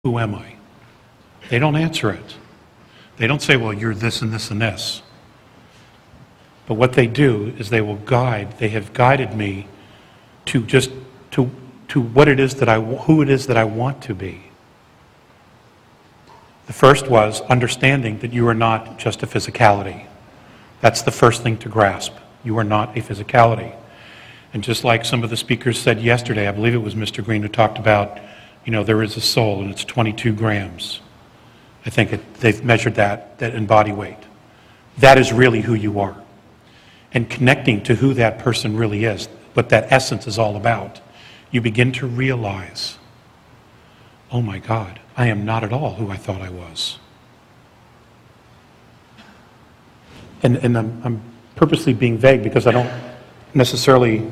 who am I? They don't answer it. They don't say, well, you're this and this and this. But what they do is they have guided me to just, to what it is that who it is that I want to be. The first was understanding that you are not just a physicality. That's the first thing to grasp. You are not a physicality. And just like some of the speakers said yesterday, I believe it was Mr. Green who talked about, there is a soul and it's 22 grams. I think they've measured that in body weight. That is really who you are. And connecting to who that person really is, what that essence is all about, you begin to realize, oh my God, I am not at all who I thought I was. And I'm purposely being vague because I don't necessarily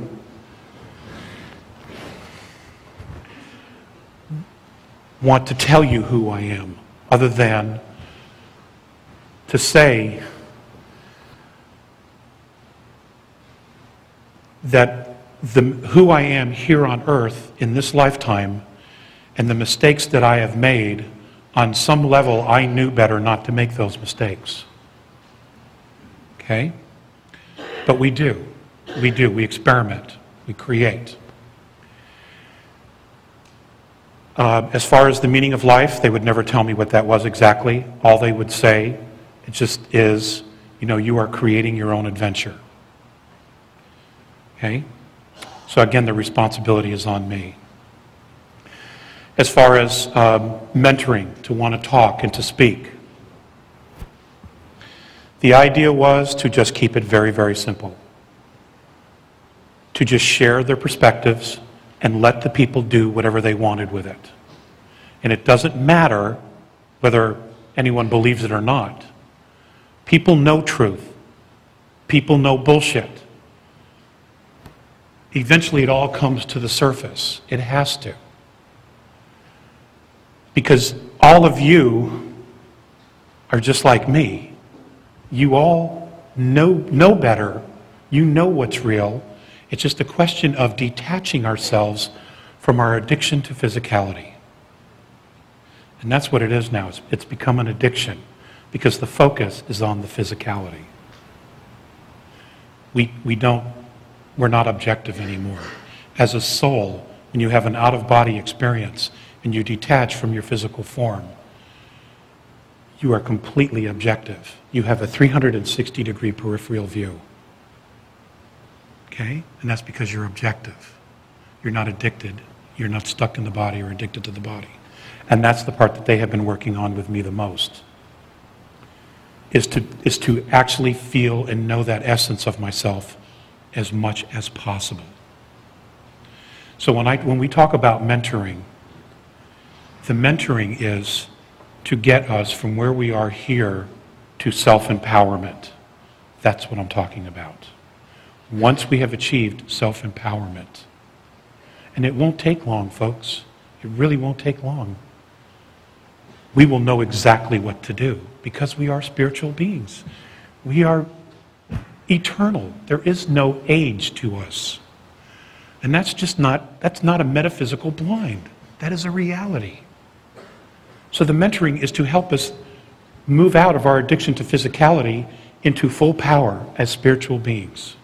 want to tell you who I am, other than to say that who I am here on earth in this lifetime and the mistakes that I have made, on some level I knew better not to make those mistakes. Okay? But we do. We experiment. We create. As far as the meaning of life, they would never tell me what that was exactly. All they would say, it just is, you are creating your own adventure. Okay? So again, the responsibility is on me. As far as mentoring, to want to talk and to speak, the idea was to just keep it very, very simple. To just share their perspectives and let the people do whatever they wanted with it. And it doesn't matter whether anyone believes it or not. People know truth. People know bullshit. Eventually it all comes to the surface. It has to. Because all of you are just like me. You all know better. You know what's real. It's just a question of detaching ourselves from our addiction to physicality. And that's what it is now. It's become an addiction because the focus is on the physicality. We're not objective anymore. As a soul, when you have an out-of-body experience and you detach from your physical form, you are completely objective. You have a 360-degree peripheral view. Okay? And that's because you're objective. You're not addicted. You're not stuck in the body or addicted to the body. And that's the part that they have been working on with me the most, is to actually feel and know that essence of myself as much as possible. So when we talk about mentoring, the mentoring is to get us from where we are here to self-empowerment. That's what I'm talking about. Once we have achieved self-empowerment. And it won't take long, folks. It really won't take long. We will know exactly what to do because we are spiritual beings. We are eternal. There is no age to us. And that's not a metaphysical blind. That is a reality. So the mentoring is to help us move out of our addiction to physicality into full power as spiritual beings.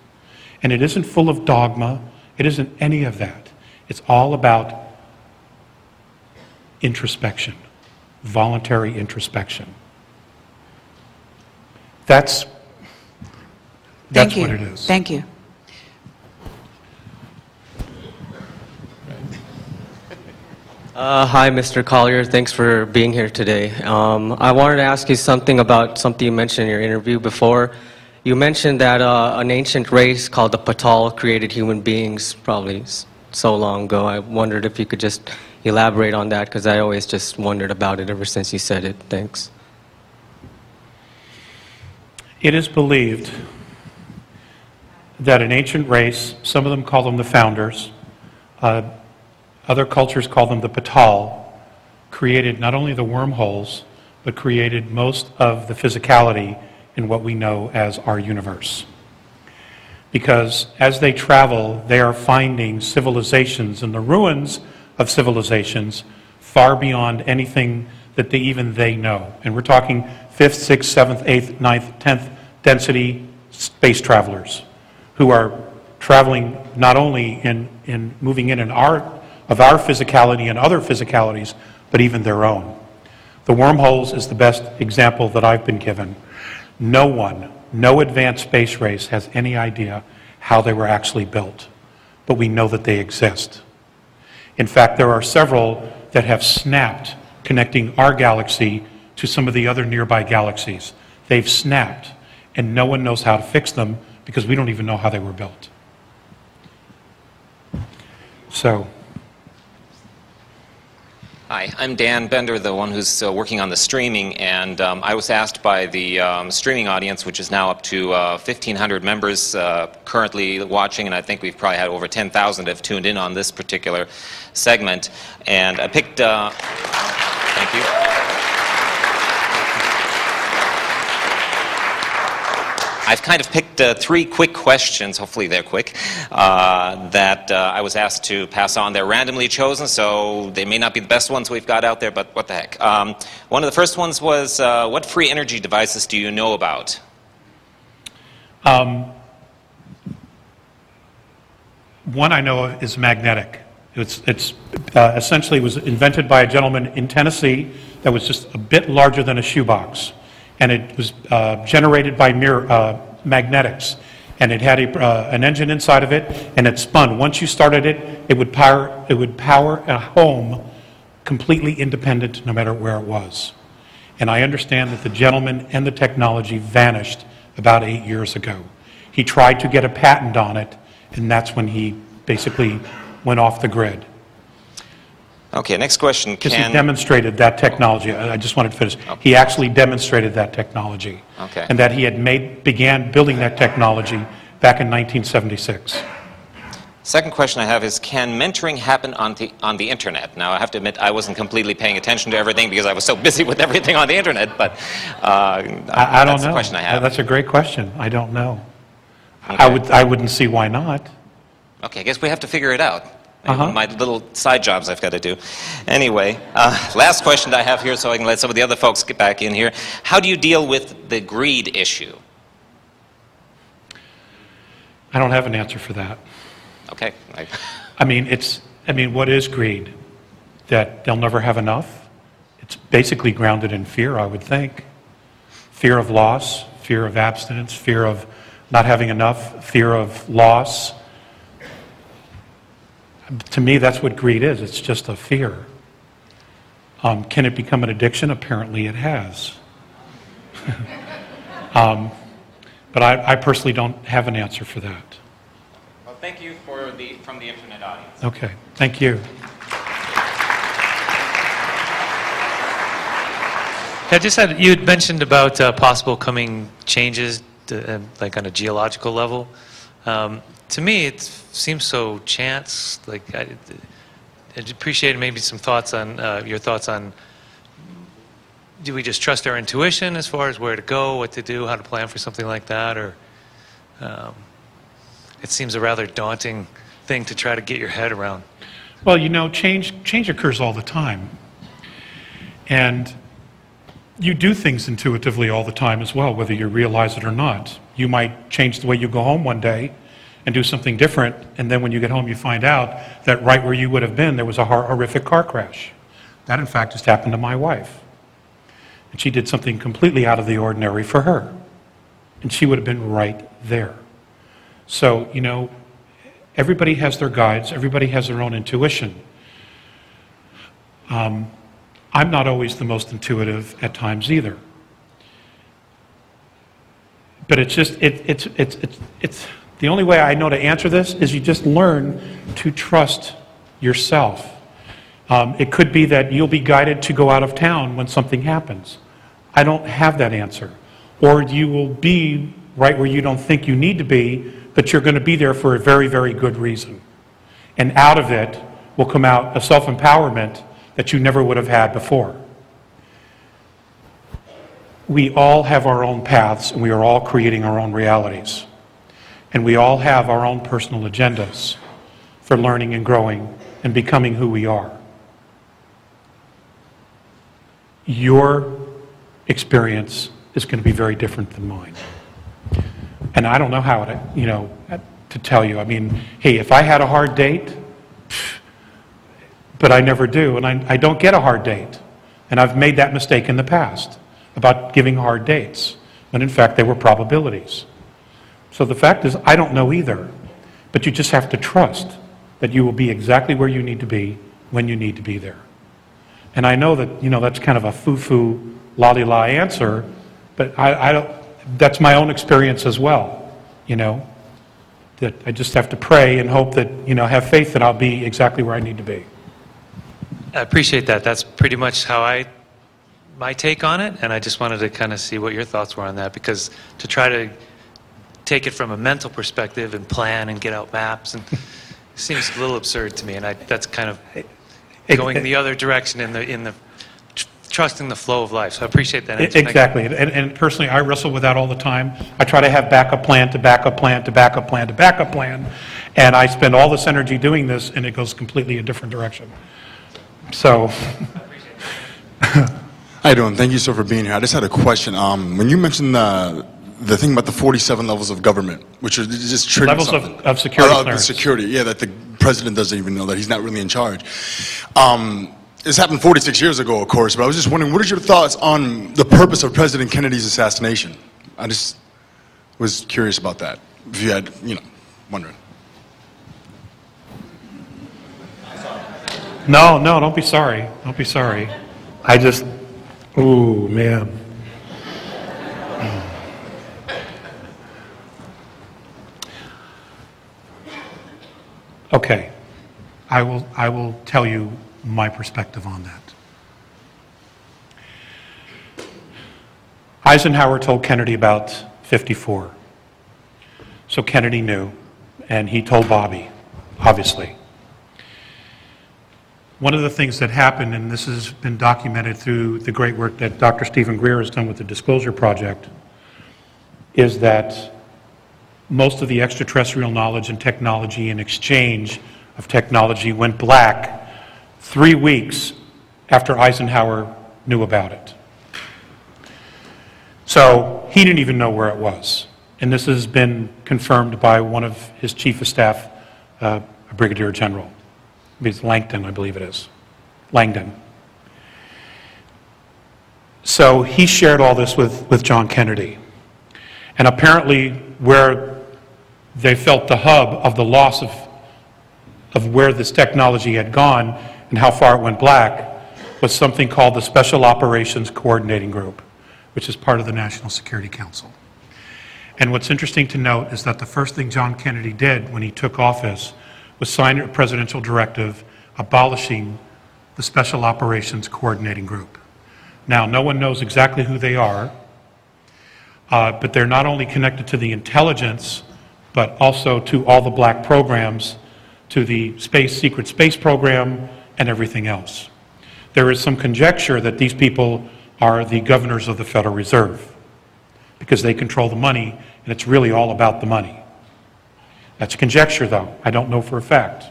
And it isn't full of dogma. It isn't any of that. It's all about introspection, voluntary introspection. That's what it is. Thank you. Hi, Mr. Collier. Thanks for being here today. I wanted to ask you something about something you mentioned in your interview before. You mentioned that an ancient race called the Patal created human beings probably so long ago. I wondered if you could just elaborate on that, because I always just wondered about it ever since you said it. Thanks. It is believed that an ancient race, some of them call them the founders, other cultures call them the Patal, created not only the wormholes, but created most of the physicality in what we know as our universe. Because as they travel, they are finding civilizations and the ruins of civilizations far beyond anything that even they know. And we're talking 5th, 6th, 7th, 8th, 9th, 10th density space travelers who are traveling not only in moving in our physicality and other physicalities, but even their own. The wormholes is the best example that I've been given. No advanced space race has any idea how they were actually built, but we know that they exist. In fact, there are several that have snapped, connecting our galaxy to some of the other nearby galaxies. They've snapped, and no one knows how to fix them because we don't even know how they were built. So. Hi, I'm Dan Bender, the one who's working on the streaming, and I was asked by the streaming audience, which is now up to 1,500 members currently watching, and I think we've probably had over 10,000 have tuned in on this particular segment, and I picked, thank you. I've kind of picked 3 quick questions, hopefully they're quick, that I was asked to pass on. They're randomly chosen, so they may not be the best ones we've got out there, but what the heck. One of the first ones was, what free energy devices do you know about? One I know of is magnetic. It's essentially was invented by a gentleman in Tennessee that was just a bit larger than a shoebox. And it was generated by magnetics, and it had an engine inside of it, and it spun. Once you started it, it would power a home completely independent, no matter where it was. And I understand that the gentleman and the technology vanished about 8 years ago. He tried to get a patent on it, and that's when he basically went off the grid. Okay, next question. Because he demonstrated that technology. I just wanted to finish. Okay. He actually demonstrated that technology. Okay. And that he had began building that technology back in 1976. Second question I have is, can mentoring happen on the internet? Now, I have to admit, I wasn't completely paying attention to everything because I was so busy with everything on the internet, but I don't that's know. the question I have. That's a great question. I don't know. Okay. I wouldn't see why not. Okay, I guess we have to figure it out. My little side jobs I've got to do. Anyway, last question I have here so I can let some of the other folks get back in here. How do you deal with the greed issue? I don't have an answer for that. Okay. I mean, what is greed? That they'll never have enough? It's basically grounded in fear, I would think. Fear of loss, fear of abstinence, fear of not having enough, fear of loss. To me, that's what greed is. It's just a fear. Can it become an addiction? Apparently it has. But I personally don't have an answer for that. Well, thank you from the internet audience. Okay, thank you. I just had, you had mentioned about possible coming changes like on a geological level. To me, it seems so chance. Like I'd appreciate maybe some thoughts on your thoughts on. Do we just trust our intuition as far as where to go, what to do, how to plan for something like that, or it seems a rather daunting thing to try to get your head around. Well, you know, change occurs all the time, and you do things intuitively all the time as well, whether you realize it or not. You might change the way you go home one day and do something different, and then when you get home you find out that right where you would have been there was a horrific car crash. That in fact just happened to my wife. And she did something completely out of the ordinary for her. And she would have been right there. So, you know, everybody has their guides, everybody has their own intuition. I'm not always the most intuitive at times either. But it's just, it's the only way I know to answer this is you just learn to trust yourself. It could be that you'll be guided to go out of town when something happens. I don't have that answer. Or you will be right where you don't think you need to be, but you're going to be there for a very, very good reason. And out of it will come out a self-empowerment that you never would have had before. We all have our own paths, and we are all creating our own realities. And we all have our own personal agendas for learning and growing and becoming who we are. your experience is going to be very different than mine. And I don't know how to tell you. I mean, hey, if I had a hard date, but I never do, and I don't get a hard date. And I've made that mistake in the past about giving hard dates, when in fact they were probabilities. So the fact is, I don't know either. But you just have to trust that you will be exactly where you need to be when you need to be there. And I know that, that's kind of a foo-foo, la-li-la answer, but I don't, that's my own experience as well, that I just have to pray and hope that, have faith that I'll be exactly where I need to be. I appreciate that. That's pretty much how my take on it, and I just wanted to kind of see what your thoughts were on that, because to try to take it from a mental perspective and plan and get out maps and seems a little absurd to me, and that's kind of going the other direction in the trusting the flow of life. So I appreciate that answer. Exactly, and personally, I wrestle with that all the time. I try to have backup plan to backup plan to backup plan to backup plan, and I spend all this energy doing this, and it goes completely a different direction. So. How you doing? Thank you so for being here. I just had a question. When you mentioned the thing about the 47 levels of government, which are just triggering levels something. of security clearance. Security, yeah, that the president doesn't even know, that he's not really in charge. This happened 46 years ago, of course, but I was just wondering, what are your thoughts on the purpose of President Kennedy's assassination? I just was curious about that, if you had, wondering. No, don't be sorry. Don't be sorry. I just, ooh, man. Okay, I will tell you my perspective on that. Eisenhower told Kennedy about 54. So Kennedy knew, and he told Bobby, obviously. One of the things that happened, and this has been documented through the great work that Dr. Stephen Greer has done with the Disclosure Project, is that most of the extraterrestrial knowledge and technology and exchange of technology went black 3 weeks after Eisenhower knew about it. So he didn't even know where it was. And this has been confirmed by one of his chief of staff, a brigadier general. It's Langdon, I believe it is. Langdon. So he shared all this with John Kennedy. And apparently where they felt the hub of the loss of where this technology had gone and how far it went black was something called the Special Operations Coordinating Group, which is part of the National Security Council. And what's interesting to note is that the first thing John Kennedy did when he took office was sign a presidential directive abolishing the Special Operations Coordinating Group. Now, no one knows exactly who they are, but they're not only connected to the intelligence, but also to all the black programs, to the secret space program, and everything else. There is some conjecture that these people are the governors of the Federal Reserve, because they control the money, and it's really all about the money. That's conjecture, though. I don't know for a fact.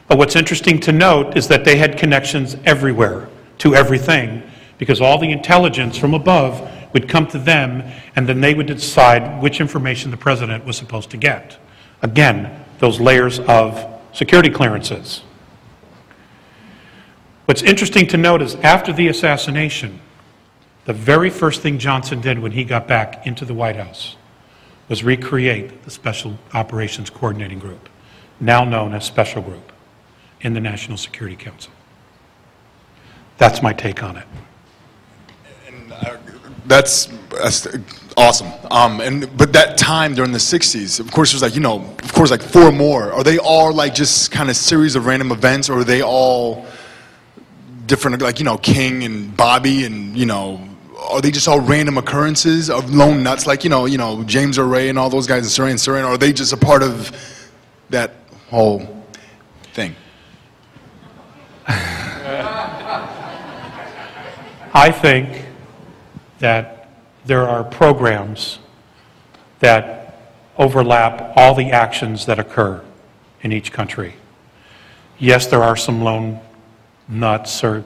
But what's interesting to note is that they had connections everywhere, to everything, because all the intelligence from above would come to them, and then they would decide which information the president was supposed to get. Again, those layers of security clearances. What's interesting to note is after the assassination, the very first thing Johnson did when he got back into the White House was recreate the Special Operations Coordinating Group, now known as Special Group, in the National Security Council. That's my take on it. And that's awesome. But that time during the 60s, of course, there's like 4 more. Are they all like just kind of series of random events, or are they all different, like, King and Bobby and, are they just all random occurrences of lone nuts, like, James Earl Ray and all those guys in Surrey, or are they just a part of that whole thing? I think that there are programs that overlap all the actions that occur in each country. Yes, there are some lone nuts or